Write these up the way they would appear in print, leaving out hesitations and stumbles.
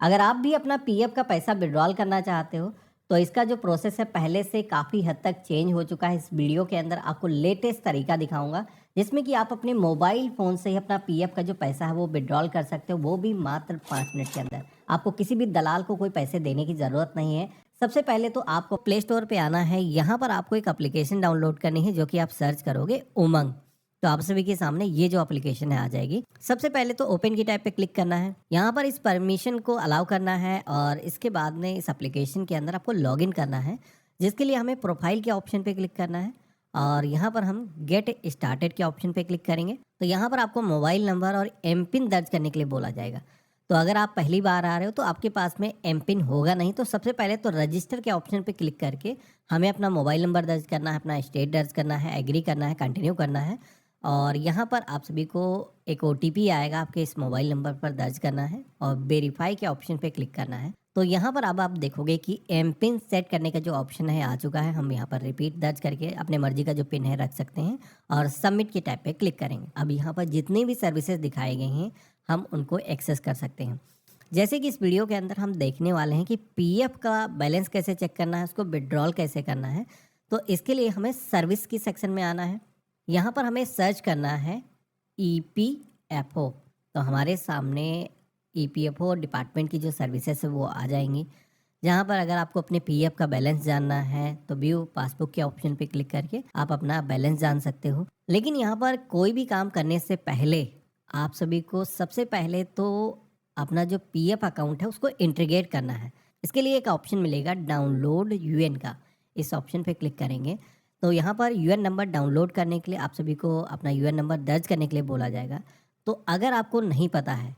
अगर आप भी अपना पीएफ का पैसा विड्रॉल करना चाहते हो, तो इसका जो प्रोसेस है पहले से काफ़ी हद तक चेंज हो चुका है। इस वीडियो के अंदर आपको लेटेस्ट तरीका दिखाऊँगा, जिसमें कि आप अपने मोबाइल फ़ोन से ही अपना पीएफ का जो पैसा है वो विड्रॉल कर सकते हो, वो भी मात्र 5 मिनट के अंदर। आपको किसी भी दलाल को कोई पैसे देने की ज़रूरत नहीं है। सबसे पहले तो आपको प्ले स्टोर पे आना है, यहाँ पर आपको एक एप्लीकेशन डाउनलोड करनी है, जो कि आप सर्च करोगे उमंग। तो आप सभी के सामने ये जो एप्लीकेशन है आ जाएगी। सबसे पहले तो ओपन की टाइप पे क्लिक करना है। यहाँ पर इस परमिशन को अलाउ करना है और इसके बाद में इस एप्लीकेशन के अंदर आपको लॉगिन करना है, जिसके लिए हमें प्रोफाइल के ऑप्शन पे क्लिक करना है और यहाँ पर हम गेट स्टार्टेड के ऑप्शन पे क्लिक करेंगे। तो यहाँ पर आपको मोबाइल नंबर और एम पिन दर्ज करने के लिए बोला जाएगा। तो अगर आप पहली बार आ रहे हो तो आपके पास में एम पिन होगा नहीं, तो सबसे पहले तो रजिस्टर के ऑप्शन पे क्लिक करके हमें अपना मोबाइल नंबर दर्ज करना है, अपना स्टेट दर्ज करना है, एग्री करना है, कंटिन्यू करना है और यहाँ पर आप सभी को एक ओटीपी आएगा, आपके इस मोबाइल नंबर पर दर्ज करना है और वेरीफाई के ऑप्शन पे क्लिक करना है। तो यहाँ पर अब आप देखोगे कि एम पिन सेट करने का जो ऑप्शन है आ चुका है। हम यहाँ पर रिपीट दर्ज करके अपने मर्जी का जो पिन है रख सकते हैं और सबमिट के टैब पे क्लिक करेंगे। अब यहाँ पर जितनी भी सर्विसेज दिखाई गई हैं हम उनको एक्सेस कर सकते हैं। जैसे कि इस वीडियो के अंदर हम देखने वाले हैं कि पीएफ का बैलेंस कैसे चेक करना है, उसको विड्रॉल कैसे करना है। तो इसके लिए हमें सर्विस की सेक्शन में आना है। यहाँ पर हमें सर्च करना है ईपीएफओ। तो हमारे सामने ईपीएफओ डिपार्टमेंट की जो सर्विसेज है वो आ जाएंगी, जहाँ पर अगर आपको अपने पीएफ का बैलेंस जानना है तो व्यू पासबुक के ऑप्शन पे क्लिक करके आप अपना बैलेंस जान सकते हो। लेकिन यहाँ पर कोई भी काम करने से पहले आप सभी को सबसे पहले तो अपना जो पीएफ अकाउंट है उसको इंटीग्रेट करना है। इसके लिए एक ऑप्शन मिलेगा डाउनलोड यूएन का। इस ऑप्शन पे क्लिक करेंगे तो यहाँ पर यूएन नंबर डाउनलोड करने के लिए आप सभी को अपना यूएन नंबर दर्ज करने के लिए बोला जाएगा। तो अगर आपको नहीं पता है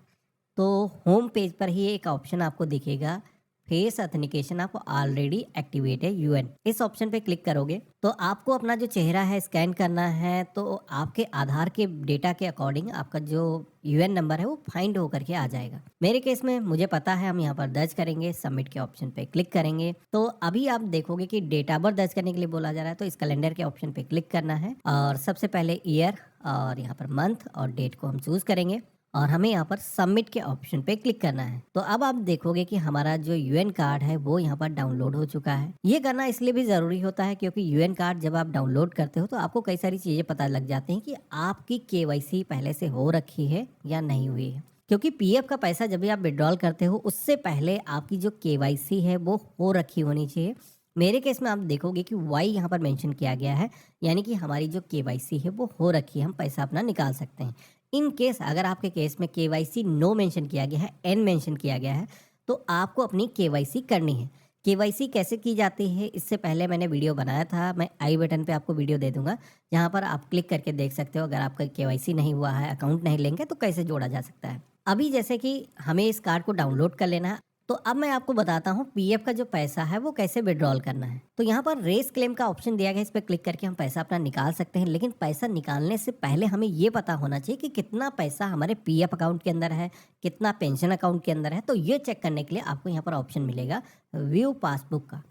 तो होम पेज पर ही एक ऑप्शन आपको दिखेगा, फेस ऑथेंटिकेशन आप ऑलरेडी एक्टिवेट है यूएन। इस ऑप्शन पे क्लिक करोगे तो आपको अपना जो चेहरा है स्कैन करना है। तो आपके आधार के डेटा के अकॉर्डिंग आपका जो यूएन नंबर है वो फाइंड होकर के आ जाएगा। मेरे केस में मुझे पता है, हम यहाँ पर दर्ज करेंगे, सबमिट के ऑप्शन पे क्लिक करेंगे। तो अभी आप देखोगे कि डेट ऑफ बर्थ दर्ज करने के लिए बोला जा रहा है, तो इस कैलेंडर के ऑप्शन पे क्लिक करना है और सबसे पहले ईयर और यहाँ पर मंथ और डेट को हम चूज करेंगे और हमें यहाँ पर सबमिट के ऑप्शन पे क्लिक करना है। तो अब आप देखोगे कि हमारा जो यूएन कार्ड है वो यहाँ पर डाउनलोड हो चुका है। ये करना इसलिए भी ज़रूरी होता है क्योंकि यूएन कार्ड जब आप डाउनलोड करते हो तो आपको कई सारी चीज़ें पता लग जाती हैं कि आपकी केवाईसी पहले से हो रखी है या नहीं हुई है। क्योंकि पीएफ का पैसा जब भी आप विड्रॉल करते हो उससे पहले आपकी जो केवाईसी है वो हो रखी होनी चाहिए। मेरे केस में आप देखोगे कि वाई यहाँ पर मेंशन किया गया है, यानी कि हमारी जो केवाईसी है वो हो रखी है, हम पैसा अपना निकाल सकते हैं। इन केस अगर आपके केस में केवाईसी नो मेंशन किया गया है, एन मेंशन किया गया है, तो आपको अपनी केवाईसी करनी है। केवाईसी कैसे की जाती है इससे पहले मैंने वीडियो बनाया था, मैं आई बटन पे आपको वीडियो दे दूंगा, जहां पर आप क्लिक करके देख सकते हो। अगर आपका केवाईसी नहीं हुआ है, अकाउंट नहीं लेंगे तो कैसे जोड़ा जा सकता है। अभी जैसे कि हमें इस कार्ड को डाउनलोड कर लेना है, तो अब मैं आपको बताता हूँ पीएफ का जो पैसा है वो कैसे विड्रॉल करना है। तो यहाँ पर रेस क्लेम का ऑप्शन दिया गया है, इस पर क्लिक करके हम पैसा अपना निकाल सकते हैं। लेकिन पैसा निकालने से पहले हमें ये पता होना चाहिए कि कितना पैसा हमारे पीएफ अकाउंट के अंदर है, कितना पेंशन अकाउंट के अंदर है। तो ये चेक करने के लिए आपको यहाँ पर ऑप्शन मिलेगा व्यू पासबुक का।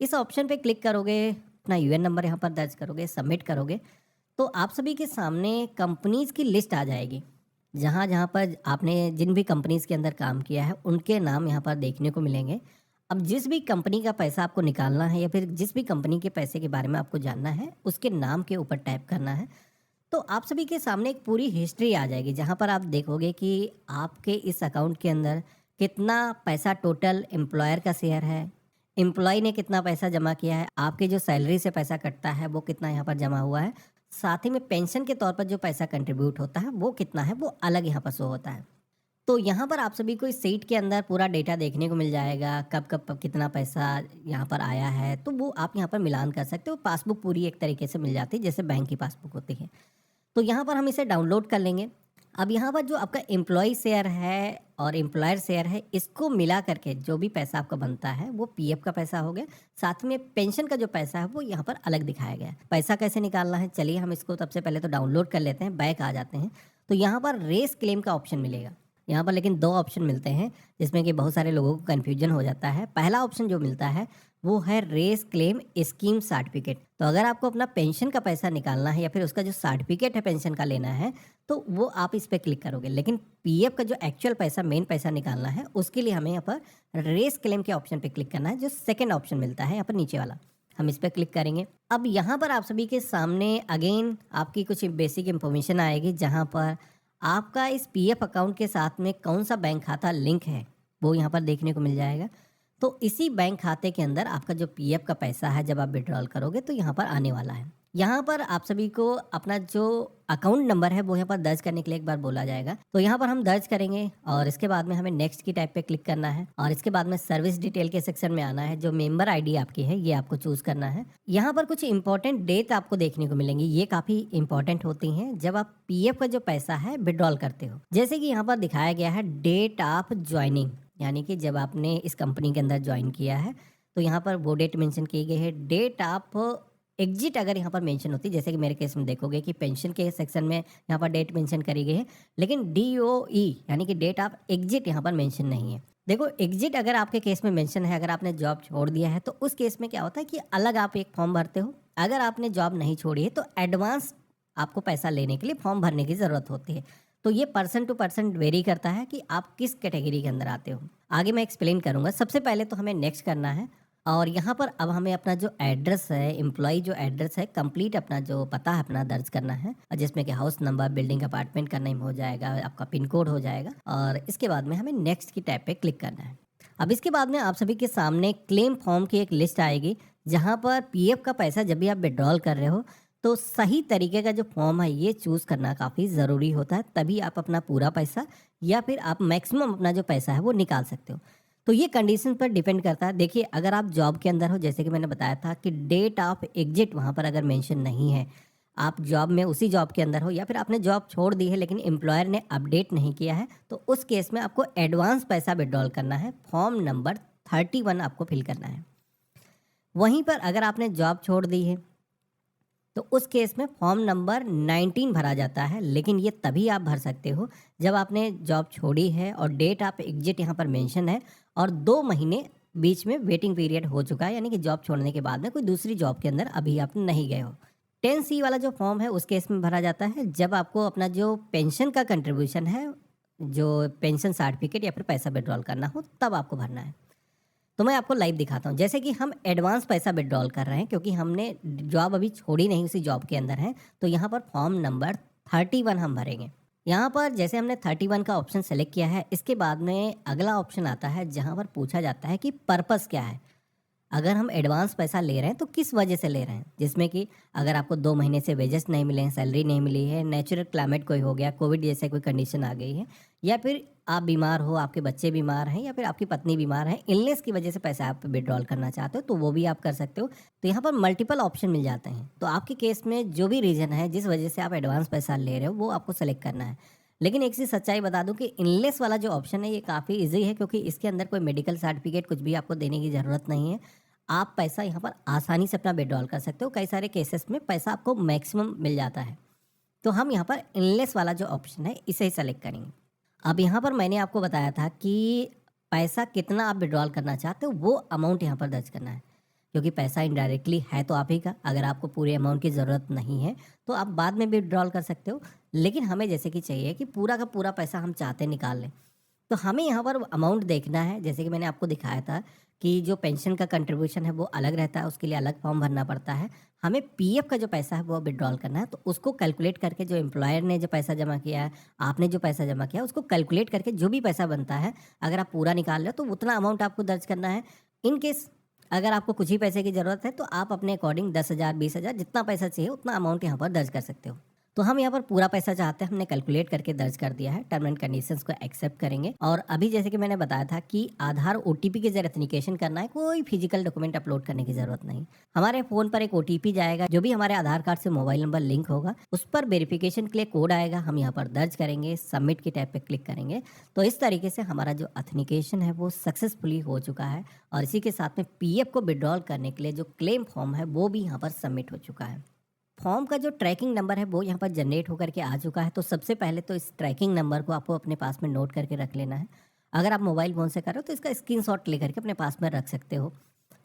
इस ऑप्शन पे क्लिक करोगे, अपना यूएन नंबर यहाँ पर दर्ज करोगे, सबमिट करोगे, तो आप सभी के सामने कंपनीज की लिस्ट आ जाएगी। जहाँ जहाँ पर आपने जिन भी कंपनीज के अंदर काम किया है उनके नाम यहाँ पर देखने को मिलेंगे। अब जिस भी कंपनी का पैसा आपको निकालना है या फिर जिस भी कंपनी के पैसे के बारे में आपको जानना है उसके नाम के ऊपर टैप करना है। तो आप सभी के सामने एक पूरी हिस्ट्री आ जाएगी, जहाँ पर आप देखोगे कि आपके इस अकाउंट के अंदर कितना पैसा टोटल एम्प्लॉयर का शेयर है, एम्प्लॉय ने कितना पैसा जमा किया है, आपके जो सैलरी से पैसा कटता है वो कितना यहाँ पर जमा हुआ है, साथ ही में पेंशन के तौर पर जो पैसा कंट्रीब्यूट होता है वो कितना है, वो अलग यहाँ पर शो होता है। तो यहाँ पर आप सभी को इस सीट के अंदर पूरा डेटा देखने को मिल जाएगा, कब कब कितना पैसा यहाँ पर आया है, तो वो आप यहाँ पर मिलान कर सकते हो। पासबुक पूरी एक तरीके से मिल जाती है जैसे बैंक की पासबुक होती है। तो यहाँ पर हम इसे डाउनलोड कर लेंगे। अब यहाँ पर जो आपका एम्प्लॉय शेयर है और एम्प्लॉयर शेयर है, इसको मिला करके जो भी पैसा आपका बनता है वो पीएफ का पैसा हो गया। साथ में पेंशन का जो पैसा है वो यहाँ पर अलग दिखाया गया है। पैसा कैसे निकालना है, चलिए हम इसको सबसे पहले तो डाउनलोड कर लेते हैं, बैक आ जाते हैं। तो यहाँ पर रेस क्लेम का ऑप्शन मिलेगा। यहाँ पर लेकिन दो ऑप्शन मिलते हैं जिसमें कि बहुत सारे लोगों को कन्फ्यूजन हो जाता है। पहला ऑप्शन जो मिलता है वो है रेस क्लेम स्कीम सर्टिफिकेट। तो अगर आपको अपना पेंशन का पैसा निकालना है या फिर उसका जो सर्टिफिकेट है पेंशन का लेना है, तो वो आप इस पे क्लिक करोगे। लेकिन पीएफ का जो एक्चुअल पैसा, मेन पैसा निकालना है, उसके लिए हमें यहाँ पर रेस क्लेम के ऑप्शन पे क्लिक करना है, जो सेकंड ऑप्शन मिलता है यहाँ पर नीचे वाला। हम इस पर क्लिक करेंगे। अब यहाँ पर आप सभी के सामने अगेन आपकी कुछ बेसिक इंफॉर्मेशन आएगी, जहाँ पर आपका इस पीएफ अकाउंट के साथ में कौन सा बैंक खाता लिंक है वो यहाँ पर देखने को मिल जाएगा। तो इसी बैंक खाते के अंदर आपका जो पीएफ का पैसा है जब आप विड्रॉल करोगे तो यहाँ पर आने वाला है। यहाँ पर आप सभी को अपना जो अकाउंट नंबर है वो यहाँ पर दर्ज करने के लिए एक बार बोला जाएगा। तो यहाँ पर हम दर्ज करेंगे और इसके बाद में हमें नेक्स्ट की टाइप पे क्लिक करना है और इसके बाद में सर्विस डिटेल के सेक्शन में आना है। जो मेंबर आईडी आपकी है ये आपको चूज करना है। यहाँ पर कुछ इंपॉर्टेंट डेट आपको देखने को मिलेंगी, ये काफी इंपॉर्टेंट होती हैं जब आप पीएफ का जो पैसा है विड्रॉल करते हो। जैसे कि यहाँ पर दिखाया गया है डेट ऑफ ज्वाइनिंग, यानी कि जब आपने इस कंपनी के अंदर ज्वाइन किया है तो यहाँ पर वो डेट मेंशन की गई है। डेट ऑफ एग्जिट अगर यहाँ पर मेंशन होती, जैसे कि मेरे केस में देखोगे कि पेंशन के सेक्शन में यहाँ पर डेट मेंशन करी गई है, लेकिन DOE यानी कि डेट ऑफ एग्जिट यहाँ पर मेंशन नहीं है। देखो एग्जिट अगर आपके केस में मेंशन है, अगर आपने जॉब छोड़ दिया है तो उस केस में क्या होता है कि अलग आप एक फॉर्म भरते हो। अगर आपने जॉब नहीं छोड़ी है तो एडवांस आपको पैसा लेने के लिए फॉर्म भरने की ज़रूरत होती है। तो ये पर्सन टू पर्सन वेरी करता है कि आप किस कैटेगरी के अंदर आते हो। आगे मैं एक्सप्लेन करूंगा। सबसे पहले तो हमें नेक्स्ट करना है और यहाँ पर अब हमें अपना जो एड्रेस है, एम्प्लॉय जो एड्रेस है, कंप्लीट अपना जो पता है अपना दर्ज करना है, जिसमें कि हाउस नंबर, बिल्डिंग, अपार्टमेंट का नेम हो जाएगा, आपका पिन कोड हो जाएगा और इसके बाद में हमें नेक्स्ट की टैब पे क्लिक करना है। अब इसके बाद में आप सभी के सामने क्लेम फॉर्म की एक लिस्ट आएगी, जहाँ पर पीएफ का पैसा जब भी आप विड्रॉल कर रहे हो तो सही तरीके का जो फॉर्म है ये चूज़ करना काफ़ी ज़रूरी होता है, तभी आप अपना पूरा पैसा या फिर आप मैक्सिमम अपना जो पैसा है वो निकाल सकते हो। तो ये कंडीशन पर डिपेंड करता है। देखिए अगर आप जॉब के अंदर हो, जैसे कि मैंने बताया था कि डेट ऑफ एग्जिट वहाँ पर अगर मेंशन नहीं है, आप जॉब में उसी जॉब के अंदर हो या फिर आपने जॉब छोड़ दी है लेकिन एम्प्लॉयर ने अपडेट नहीं किया है, तो उस केस में आपको एडवांस पैसा विड्रॉल करना है। फॉर्म नंबर 31 आपको फिल करना है। वहीं पर अगर आपने जॉब छोड़ दी है तो उस केस में फॉर्म नंबर 19 भरा जाता है, लेकिन ये तभी आप भर सकते हो जब आपने जॉब छोड़ी है और डेट ऑफ एग्जिट यहाँ पर मेंशन है और 2 महीने बीच में वेटिंग पीरियड हो चुका है, यानी कि जॉब छोड़ने के बाद में कोई दूसरी जॉब के अंदर अभी आप नहीं गए हो। 10C वाला जो फॉर्म है उस केस में भरा जाता है जब आपको अपना जो पेंशन का कंट्रीब्यूशन है, जो पेंशन सर्टिफिकेट या फिर पैसा विड्रॉल करना हो, तब आपको भरना है। तो मैं आपको लाइव दिखाता हूँ। जैसे कि हम एडवांस पैसा विड्रॉल कर रहे हैं क्योंकि हमने जॉब अभी छोड़ी नहीं, उसी जॉब के अंदर है, तो यहाँ पर फॉर्म नंबर 31 हम भरेंगे। यहाँ पर जैसे हमने 31 का ऑप्शन सेलेक्ट किया है, इसके बाद में अगला ऑप्शन आता है जहाँ पर पूछा जाता है कि पर्पस क्या है। अगर हम एडवांस पैसा ले रहे हैं तो किस वजह से ले रहे हैं, जिसमें कि अगर आपको 2 महीने से वेजेस नहीं मिले हैं, सैलरी नहीं मिली है, नेचुरल क्लाइमेट कोई हो गया, कोविड जैसे कोई कंडीशन आ गई है, या फिर आप बीमार हो, आपके बच्चे बीमार हैं या फिर आपकी पत्नी बीमार है, इलनेस की वजह से पैसा आप विड्रॉल करना चाहते हो तो वो भी आप कर सकते हो। तो यहाँ पर मल्टीपल ऑप्शन मिल जाते हैं। तो आपके केस में जो भी रीज़न है जिस वजह से आप एडवांस पैसा ले रहे हो वो आपको सेलेक्ट करना है। लेकिन एक चीज़ सच्चाई बता दूं कि इनलेस वाला जो ऑप्शन है ये काफ़ी इजी है, क्योंकि इसके अंदर कोई मेडिकल सर्टिफिकेट कुछ भी आपको देने की ज़रूरत नहीं है। आप पैसा यहाँ पर आसानी से अपना विड्रॉल कर सकते हो। कई सारे केसेस में पैसा आपको मैक्सिमम मिल जाता है। तो हम यहाँ पर इनलेस वाला जो ऑप्शन है इसे ही सेलेक्ट करेंगे। अब यहाँ पर मैंने आपको बताया था कि पैसा कितना आप विड्रॉल करना चाहते हो वो अमाउंट यहाँ पर दर्ज करना है, क्योंकि पैसा इनडायरेक्टली है तो आप ही का। अगर आपको पूरे अमाउंट की ज़रूरत नहीं है तो आप बाद में भी विड्रॉल कर सकते हो, लेकिन हमें जैसे कि चाहिए कि पूरा का पूरा पैसा हम चाहते निकाल लें, तो हमें यहाँ पर अमाउंट देखना है। जैसे कि मैंने आपको दिखाया था कि जो पेंशन का कंट्रीब्यूशन है वो अलग रहता है, उसके लिए अलग फॉर्म भरना पड़ता है। हमें पीएफ का जो पैसा है वो विड्रॉल करना है, तो उसको कैलकुलेट करके जो एम्प्लॉयर ने जो पैसा जमा किया है, आपने जो पैसा जमा किया, उसको कैलकुलेट करके जो भी पैसा बनता है, अगर आप पूरा निकाल रहे हो तो उतना अमाउंट आपको दर्ज करना है। इन केस अगर आपको कुछ ही पैसे की ज़रूरत है तो आप अपने अकॉर्डिंग 10,000 20,000 जितना पैसा चाहिए उतना अमाउंट यहाँ पर दर्ज कर सकते हो। तो हम यहाँ पर पूरा पैसा चाहते हैं, हमने कैलकुलेट करके दर्ज कर दिया है। टर्म एंड कंडीशंस को एक्सेप्ट करेंगे। और अभी जैसे कि मैंने बताया था कि आधार ओटीपी के जरिए ऑथेंटिकेशन करना है, कोई फिजिकल डॉक्यूमेंट अपलोड करने की जरूरत नहीं। हमारे फोन पर एक ओटीपी जाएगा, जो भी हमारे आधार कार्ड से मोबाइल नंबर लिंक होगा, उस पर वेरिफिकेशन के लिए कोड आएगा, हम यहाँ पर दर्ज करेंगे, सबमिट की टैब पे क्लिक करेंगे। तो इस तरीके से हमारा जो ऑथेंटिकेशन है वो सक्सेसफुली हो चुका है। और इसी के साथ में पीएफ को विड्रॉल करने के लिए जो क्लेम फॉर्म है वो भी यहाँ पर सबमिट हो चुका है। फॉर्म का जो ट्रैकिंग नंबर है वो यहाँ पर जनरेट होकर के आ चुका है। तो सबसे पहले तो इस ट्रैकिंग नंबर को आपको अपने पास में नोट करके रख लेना है। अगर आप मोबाइल फ़ोन से कर रहे हो तो इसका स्क्रीनशॉट लेकर के अपने पास में रख सकते हो।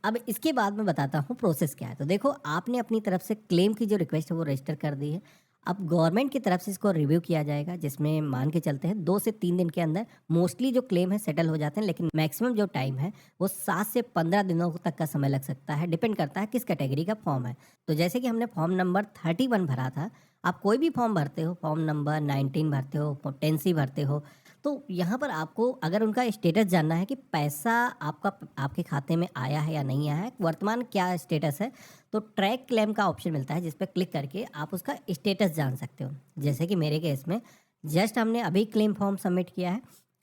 अब इसके बाद मैं बताता हूँ प्रोसेस क्या है। तो देखो, आपने अपनी तरफ से क्लेम की जो रिक्वेस्ट है वो रजिस्टर कर दी है। अब गवर्नमेंट की तरफ से इसको रिव्यू किया जाएगा, जिसमें मान के चलते हैं 2 से 3 दिन के अंदर मोस्टली जो क्लेम है सेटल हो जाते हैं, लेकिन मैक्सिमम जो टाइम है वो 7 से 15 दिनों तक का समय लग सकता है, डिपेंड करता है किस कैटेगरी का फॉर्म है। तो जैसे कि हमने फॉर्म नंबर 31 भरा था, आप कोई भी फॉर्म भरते हो, फॉर्म नंबर 19 भरते हो, 10C भरते हो, तो यहाँ पर आपको अगर उनका स्टेटस जानना है कि पैसा आपके खाते में आया है या नहीं आया है, वर्तमान क्या स्टेटस है, तो ट्रैक क्लेम का ऑप्शन मिलता है, जिस पर क्लिक करके आप उसका स्टेटस जान सकते हो। जैसे कि मेरे केस में जस्ट हमने अभी क्लेम फॉर्म सबमिट किया है,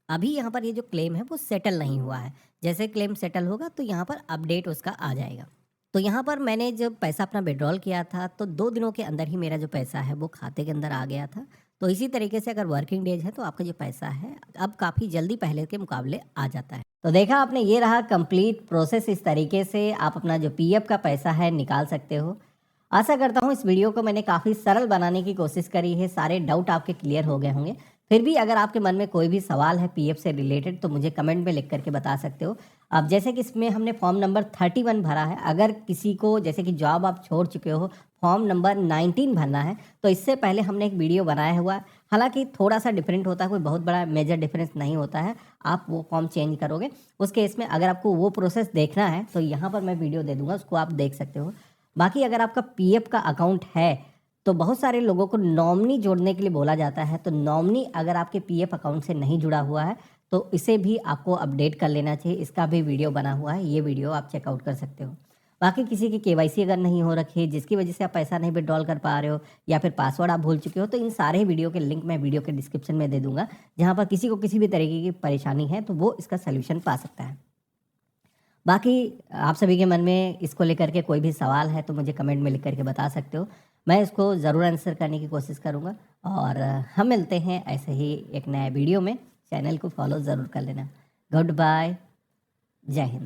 अभी यहाँ पर ये जो क्लेम है वो सेटल नहीं हुआ है। जैसे क्लेम सेटल होगा तो यहाँ पर अपडेट उसका आ जाएगा। तो यहाँ पर मैंने जब पैसा अपना विड्रॉल किया था तो 2 दिनों के अंदर ही मेरा जो पैसा है वो खाते के अंदर आ गया था। तो इसी तरीके से अगर वर्किंग डेज है तो आपका जो पैसा है अब काफ़ी जल्दी पहले के मुकाबले आ जाता है। तो देखा आपने, ये रहा कंप्लीट प्रोसेस। इस तरीके से आप अपना जो पीएफ का पैसा है निकाल सकते हो। आशा करता हूँ इस वीडियो को मैंने काफ़ी सरल बनाने की कोशिश करी है, सारे डाउट आपके क्लियर हो गए होंगे। फिर भी अगर आपके मन में कोई भी सवाल है पीएफ से रिलेटेड तो मुझे कमेंट में लिख करके बता सकते हो। अब जैसे कि इसमें हमने फॉर्म नंबर 31 भरा है, अगर किसी को जैसे कि जॉब आप छोड़ चुके हो, फॉर्म नंबर 19 भरना है, तो इससे पहले हमने एक वीडियो बनाया हुआ है। हालांकि थोड़ा सा डिफरेंट होता है, कोई बहुत बड़ा मेजर डिफरेंस नहीं होता है। आप वो फॉर्म चेंज करोगे, उस केस में अगर आपको वो प्रोसेस देखना है तो यहाँ पर मैं वीडियो दे दूँगा, उसको आप देख सकते हो। बाकी अगर आपका पीएफ का अकाउंट है तो बहुत सारे लोगों को नॉमिनी जोड़ने के लिए बोला जाता है। तो नॉमिनी अगर आपके पीएफ अकाउंट से नहीं जुड़ा हुआ है तो इसे भी आपको अपडेट कर लेना चाहिए। इसका भी वीडियो बना हुआ है, ये वीडियो आप चेकआउट कर सकते हो। बाकी किसी की केवाईसी अगर नहीं हो रखी है, जिसकी वजह से आप पैसा नहीं विड्रॉल कर पा रहे हो, या फिर पासवर्ड आप भूल चुके हो, तो इन सारे वीडियो के लिंक मैं वीडियो के डिस्क्रिप्शन में दे दूंगा। जहाँ पर किसी को किसी भी तरीके की परेशानी है तो वो इसका सोल्यूशन पा सकता है। बाकी आप सभी के मन में इसको लेकर के कोई भी सवाल है तो मुझे कमेंट में लिख करके बता सकते हो, मैं इसको ज़रूर आंसर करने की कोशिश करूँगा। और हम मिलते हैं ऐसे ही एक नए वीडियो में। चैनल को फॉलो ज़रूर कर लेना। गुड बाय, जय हिंद।